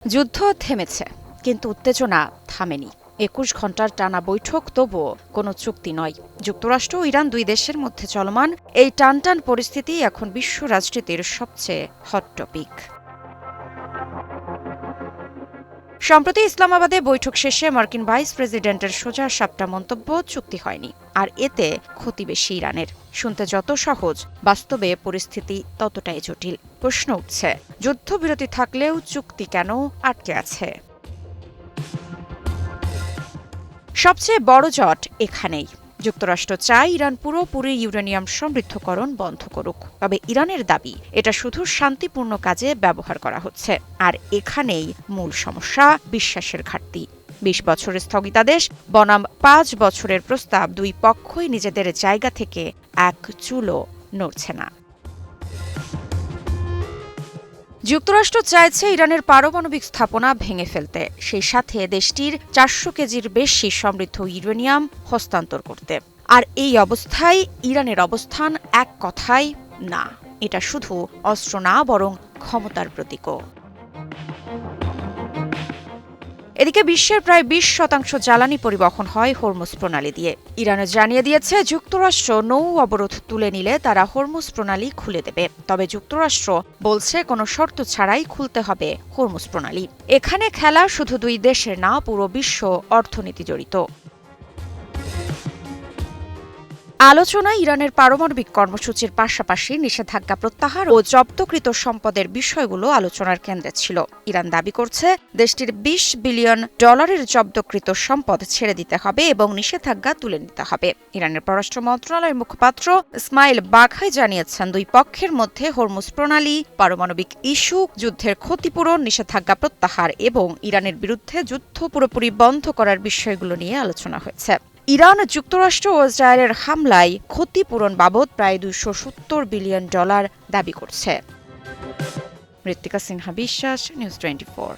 যুদ্ধ থেমেছে, কিন্তু উত্তেজনা থামেনি। ২১ ঘণ্টার টানা বৈঠক, তবুও কোনো চুক্তি নয়। যুক্তরাষ্ট্র ও ইরান দুই দেশের মধ্যে চলমান এই টানটান পরিস্থিতি এখন বিশ্ব রাজনীতির সবচেয়ে হট টপিক। সম্প্রতি ইসলামাবাদে বৈঠক শেষে মার্কিন ভাইস প্রেসিডেন্টের সোজা সাপটা মন্তব্য, চুক্তি হয়নি, আর এতে ক্ষতি বেশি ইরানের। শুনতে যত সহজ, বাস্তবে পরিস্থিতি ততটাই জটিল। প্রশ্ন উঠছে, যুদ্ধবিরতি থাকলেও চুক্তি কেন আটকে আছে? সবচেয়ে বড় জট এখানেই। যুক্তরাষ্ট্র চায় ইরান পুরোপুরি ইউরেনিয়াম সমৃদ্ধকরণ বন্ধ করুক, তবে ইরানের দাবি এটা শুধু শান্তিপূর্ণ কাজে ব্যবহার করা হচ্ছে। আর এখানেই মূল সমস্যা, বিশ্বাসের ঘাটতি। ২০ বছরের স্থগিতাদেশ বনাম ৫ বছরের প্রস্তাব, দুই পক্ষই নিজেদের জায়গা থেকে এক চুলও নড়ছে না। যুক্তরাষ্ট্র চাইছে ইরানের পারমাণবিক স্থাপনা ভেঙে ফেলতে, সেই সাথে দেশটির ৪০০ কেজির বেশি সমৃদ্ধ ইউরেনিয়াম হস্তান্তর করতে। আর এই অবস্থায় ইরানের অবস্থান এক কথায় না, এটা শুধু অস্ত্র না, বরং ক্ষমতার প্রতীকও। এদিকে বিশ্বের প্রায় ২০% জ্বালানি পরিবহন হয় হরমুজ প্রণালী দিয়ে। ইরানও জানিয়ে দিয়েছে, যুক্তরাষ্ট্র নৌ অবরোধ তুলে নিলে তারা হরমুজ প্রণালী খুলে দেবে। তবে যুক্তরাষ্ট্র বলছে, কোনো শর্ত ছাড়াই খুলতে হবে হরমুজ প্রণালী। এখানে খেলা শুধু দুই দেশের না, পুরো বিশ্ব অর্থনীতি জড়িত। আলোচনায় ইরানের পারমাণবিক কর্মসূচির পাশাপাশি নিষেধাজ্ঞা প্রত্যাহার ও জব্দকৃত সম্পদের বিষয়গুলো আলোচনার কেন্দ্রে ছিল। ইরান দাবি করছে, দেশটির $20 বিলিয়ন জব্দকৃত সম্পদ ছেড়ে দিতে হবে এবং নিষেধাজ্ঞা তুলে নিতে হবে। ইরানের পররাষ্ট্র মন্ত্রণালয়ের মুখপাত্র ইসমাইল বাঘাই জানিয়েছেন, দুই পক্ষের মধ্যে হরমুজ প্রণালী, পারমাণবিক ইস্যু, যুদ্ধের ক্ষতিপূরণ, নিষেধাজ্ঞা প্রত্যাহার এবং ইরানের বিরুদ্ধে যুদ্ধ পুরোপুরি বন্ধ করার বিষয়গুলো নিয়ে আলোচনা হয়েছে। ইরান যুক্তরাষ্ট্র ও ইসরায়েলের হামলায় ক্ষতিপূরণ বাবদ প্রায় $270 বিলিয়ন দাবি করছে। মৃত্তিকা সিনহা বিশ্বাস, নিউজ 24।